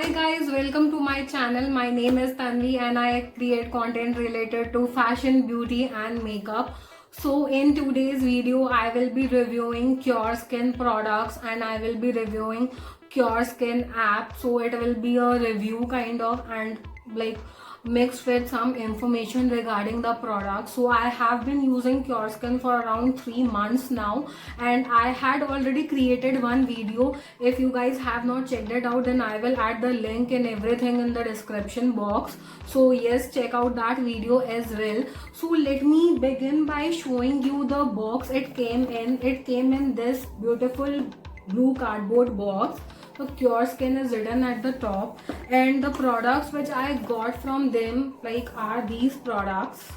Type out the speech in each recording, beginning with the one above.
Hi guys, welcome to my channel. My name is Tanvi and I create content related to fashion, beauty and makeup. So in today's video, I will be reviewing Cure Skin products and I will be reviewing Cure Skin app. So it will be a review kind of and like mixed with some information regarding the product. So I have been using Cure Skin for around 3 months now and I had already created one video. If you guys have not checked it out, then I will add the link and everything in the description box. So yes, check out that video as well. So let me begin by showing you the box it came in. It came in this beautiful blue cardboard box. The Cure Skin is written at the top and the products which I got from them are these products.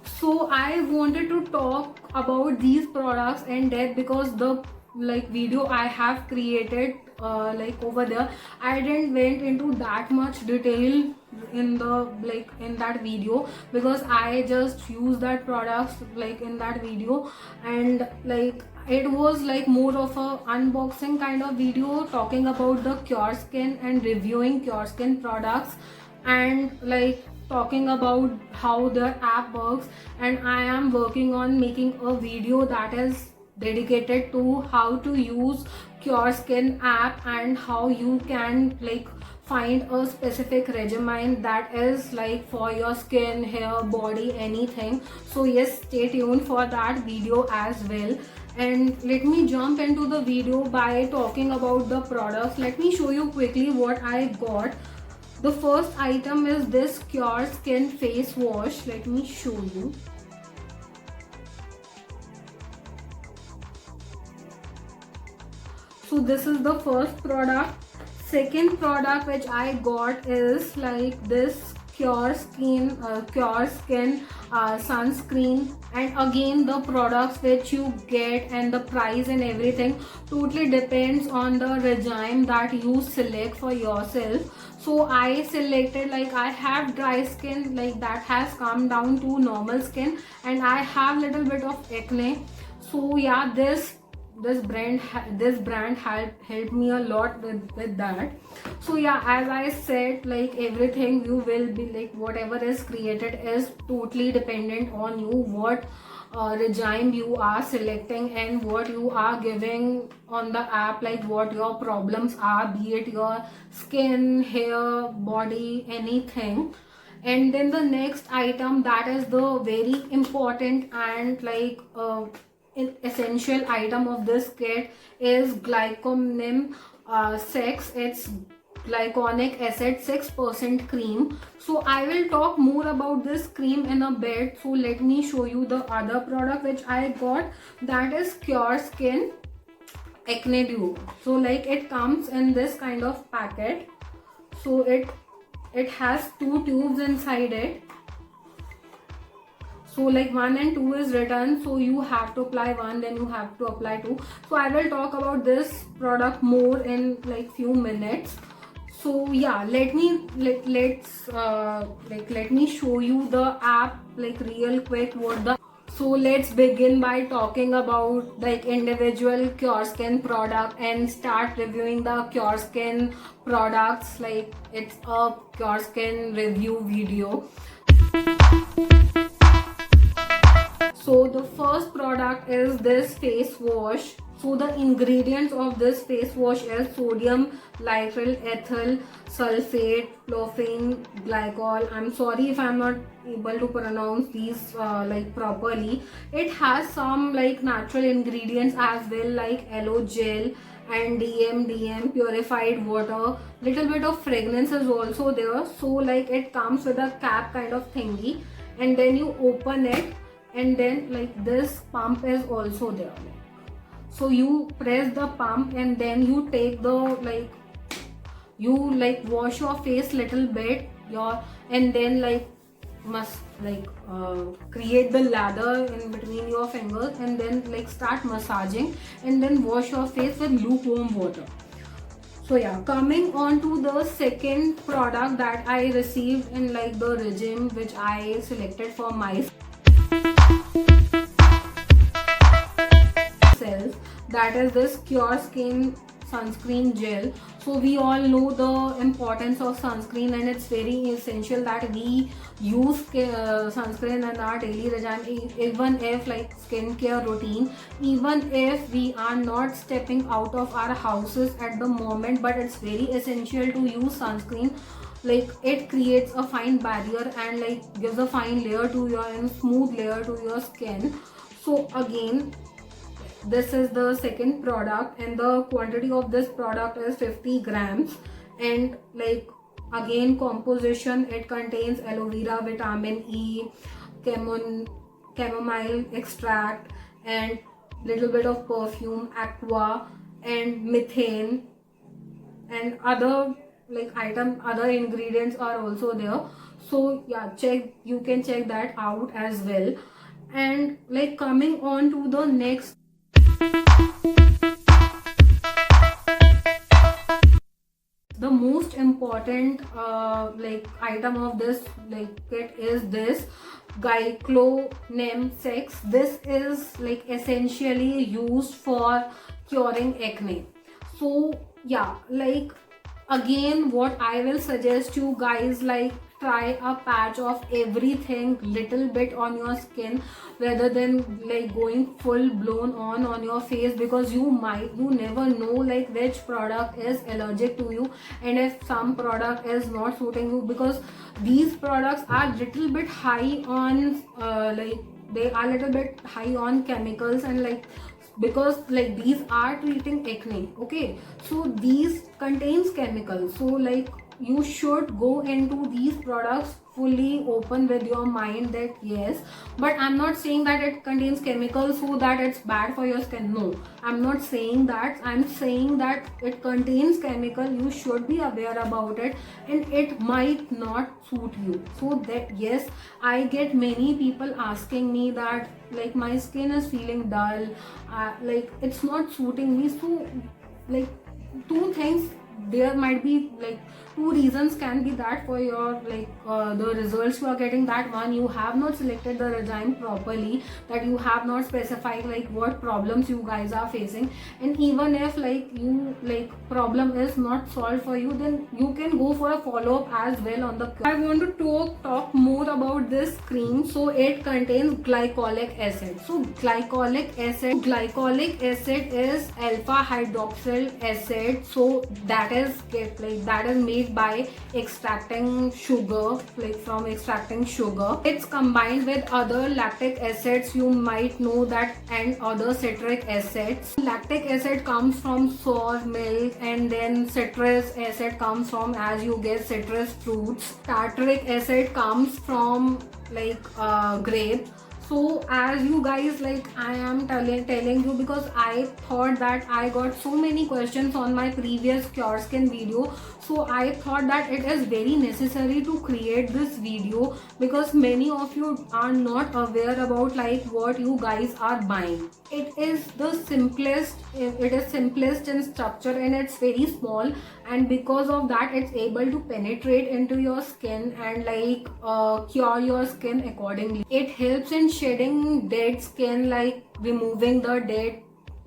So I wanted to talk about these products in depth because the video I have created over there, I didn't went into that much detail in the in that video because I just used that products in that video, and it was more of a unboxing kind of video talking about the Cure Skin and reviewing Cure Skin products and talking about how their app works. And I am working on making a video that is dedicated to how to use Cure Skin app and how you can find a specific regimen that is for your skin, hair, body, anything. So yes, stay tuned for that video as well. And let me jump into the video by talking about the products. Let me show you quickly what I got. The first item is this Cure Skin face wash. Let me show you. So this is the first product. Second product which I got is this Cure Skin sunscreen, and again the products which you get and the price and everything totally depends on the regime that you select for yourself. So I selected I have dry skin that has come down to normal skin, and I have little bit of acne. So yeah, this brand helped me a lot with that. So yeah, as I said, everything you will be whatever is created is totally dependent on you, what regime you are selecting and what you are giving on the app, what your problems are, be it your skin, hair, body, anything. And then the next item, that is the very important and essential item of this kit, is Glyconim 6. It's glycolic acid 6% cream. So I will talk more about this cream in a bit. So let me show you the other product which I got, that is Cure Skin Acne Duo. So it comes in this kind of packet. So it has 2 tubes inside it. So 1 and 2 is written, so you have to apply 1, then you have to apply 2. So I will talk about this product more in few minutes. So yeah, let me show you the app real quick what the. So let's begin by talking about individual Cure Skin product and start reviewing the Cure Skin products. It's a Cure Skin review video. So the first product is this face wash. So the ingredients of this face wash is sodium lysyl ethyl sulfate chlorphene glycol. I'm sorry if I'm not able to pronounce these properly. It has some natural ingredients as well, aloe gel and DMDM purified water. Little bit of fragrance is also there. So it comes with a cap kind of thingy, and then you open it, and then this pump is also there. So you press the pump and then you take the you wash your face little bit and then must create the lather in between your fingers, and then start massaging and then wash your face with lukewarm water. So yeah, coming on to the second product that I received in the regime which I selected for myself, that is this Cure Skin sunscreen gel. So we all know the importance of sunscreen, and it's very essential that we use sunscreen in our daily regime, even if like skincare routine, even if we are not stepping out of our houses at the moment, but it's very essential to use sunscreen. Like it creates a fine barrier and like gives a fine layer to your and smooth layer to your skin. So again, this is the second product, and the quantity of this product is 50 grams. And like again, composition, it contains aloe vera, vitamin E, chamomile extract, and little bit of perfume, aqua, and methane, and other like other ingredients are also there. So yeah, you can check that out as well. And like coming on to the next, the most important like item of this like kit is this Glyconem 6. This is like essentially used for curing acne. So yeah, like again, what I will suggest you guys, like try a patch of everything little bit on your skin rather than like going full blown on your face, because you never know like which product is allergic to you, and if some product is not suiting you, because these products are little bit high on like they are little bit high on chemicals, and like because like these are treating acne, okay, so these contains chemicals. So like you should go into these products fully open with your mind that yes, but I'm not saying that it contains chemicals so that it's bad for your skin. No, I'm not saying that. I'm saying that it contains chemical, you should be aware about it, and it might not suit you. So that yes, I get many people asking me that like my skin is feeling dull, like it's not suiting me. So like two things, there might be like two reasons can be that for your like the results you are getting. That one, you have not selected the regime properly, that you have not specified like what problems you guys are facing, and even if like you like problem is not solved for you, then you can go for a follow-up as well on the. I want to talk more about this cream. So it contains glycolic acid. So glycolic acid is alpha hydroxyl acid. So that is made by extracting sugar, like from extracting sugar. It's combined with other lactic acids, you might know that, and other citric acids. Lactic acid comes from sour milk, and then citrus acid comes from, as you guess, citrus fruits. Tartaric acid comes from like grape. So as you guys, like I am telling you, because I thought that I got so many questions on my previous Cure Skin video, so I thought that it is very necessary to create this video, because many of you are not aware about like what you guys are buying. It is simplest in structure, and it's very small, and because of that it's able to penetrate into your skin and like cure your skin accordingly. It helps in shedding dead skin, like removing the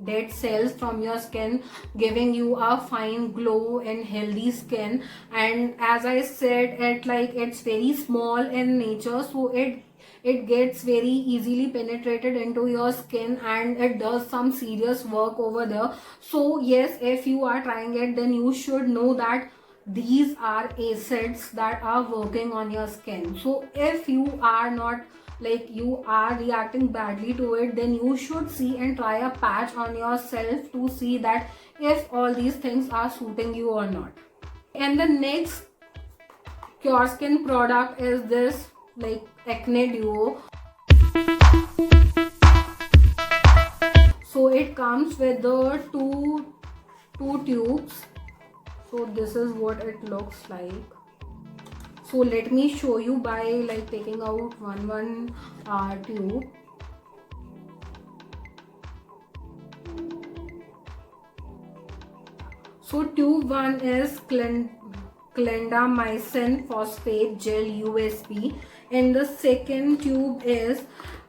dead cells from your skin, giving you a fine glow and healthy skin. And as I said, it's very small in nature, so it gets very easily penetrated into your skin, and it does some serious work over there. So yes, if you are trying it, then you should know that these are acids that are working on your skin. So if you are not like you are reacting badly to it, then you should see and try a patch on yourself to see that if all these things are suiting you or not. And the next Cure Skin product is this like Acne Duo. So it comes with the two tubes. So this is what it looks like. So let me show you by like taking out one tube. So tube 1 is clindamycin phosphate gel USP, and the second tube is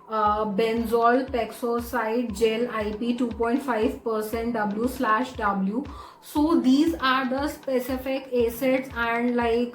benzol peroxide gel IP 2.5% W/W. So these are the specific acids and like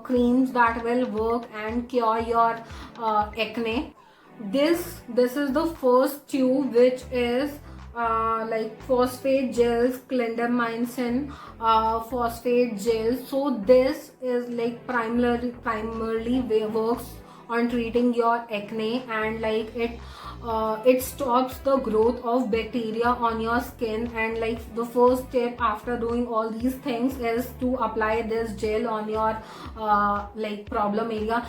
creams that will work and cure your acne. This is the first tube, which is like phosphate gels, clindamycin phosphate gel. So this is like primarily works on treating your acne, and like it stops the growth of bacteria on your skin. And like the first step after doing all these things is to apply this gel on your like problem area.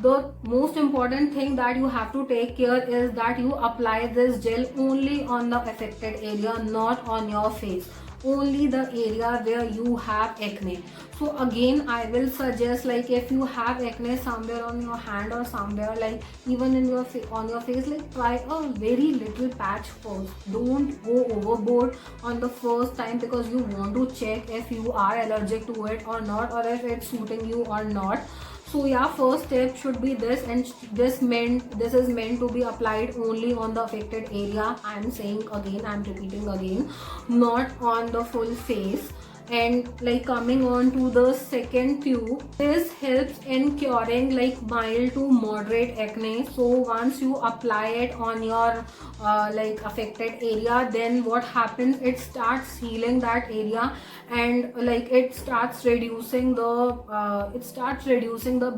The most important thing that you have to take care is that you apply this gel only on the affected area, not on your face, only the area where you have acne. So again, I will suggest, like if you have acne somewhere on your hand or somewhere, like even in your on your face, like try a very little patch first. Don't go overboard on the first time, because you want to check if you are allergic to it or not, or if it's suiting you or not. So yeah, first step should be this, and this is meant to be applied only on the affected area. I'm saying again, I'm repeating again, not on the full face. And like coming on to the second tube, this helps in curing like mild to moderate acne. So once you apply it on your like affected area, then what happens, it starts healing that area, and like it starts reducing the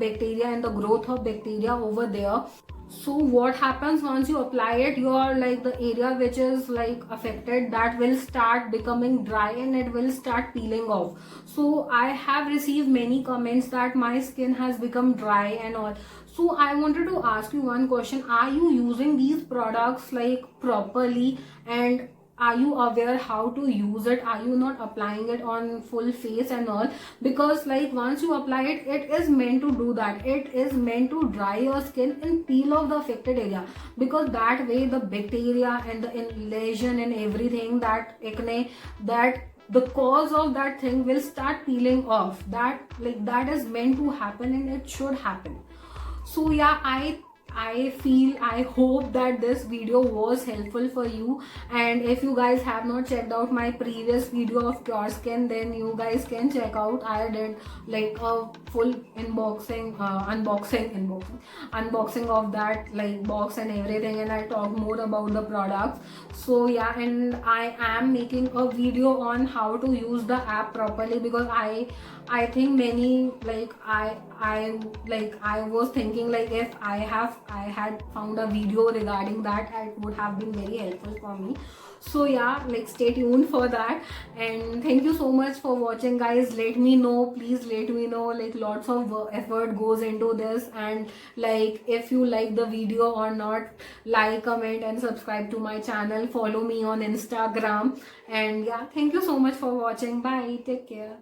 bacteria and the growth of bacteria over there. So what happens once you apply it, your like the area which is like affected, that will start becoming dry and it will start peeling off. So I have received many comments that my skin has become dry and all. So I wanted to ask you one question: are you using these products like properly, and are you aware how to use it? Are you not applying it on full face and all? Because like once you apply it, it is meant to do that. It is meant to dry your skin and peel off the affected area, because that way the bacteria and the lesion and everything, that acne, that the cause of that thing will start peeling off. That is meant to happen, and it should happen. So yeah, I hope that this video was helpful for you. And if you guys have not checked out my previous video of pure skin, then you guys can check out. I did like a full unboxing of that like box and everything, and I talk more about the products. So yeah, and I am making a video on how to use the app properly, because I think many like I was thinking, like if I had found a video regarding that, it would have been very helpful for me. So yeah, like stay tuned for that. And thank you so much for watching, guys. Let me know, please let me know, like lots of effort goes into this. And like if you like the video or not, like, comment and subscribe to my channel. Follow me on Instagram. And yeah, thank you so much for watching. Bye, take care.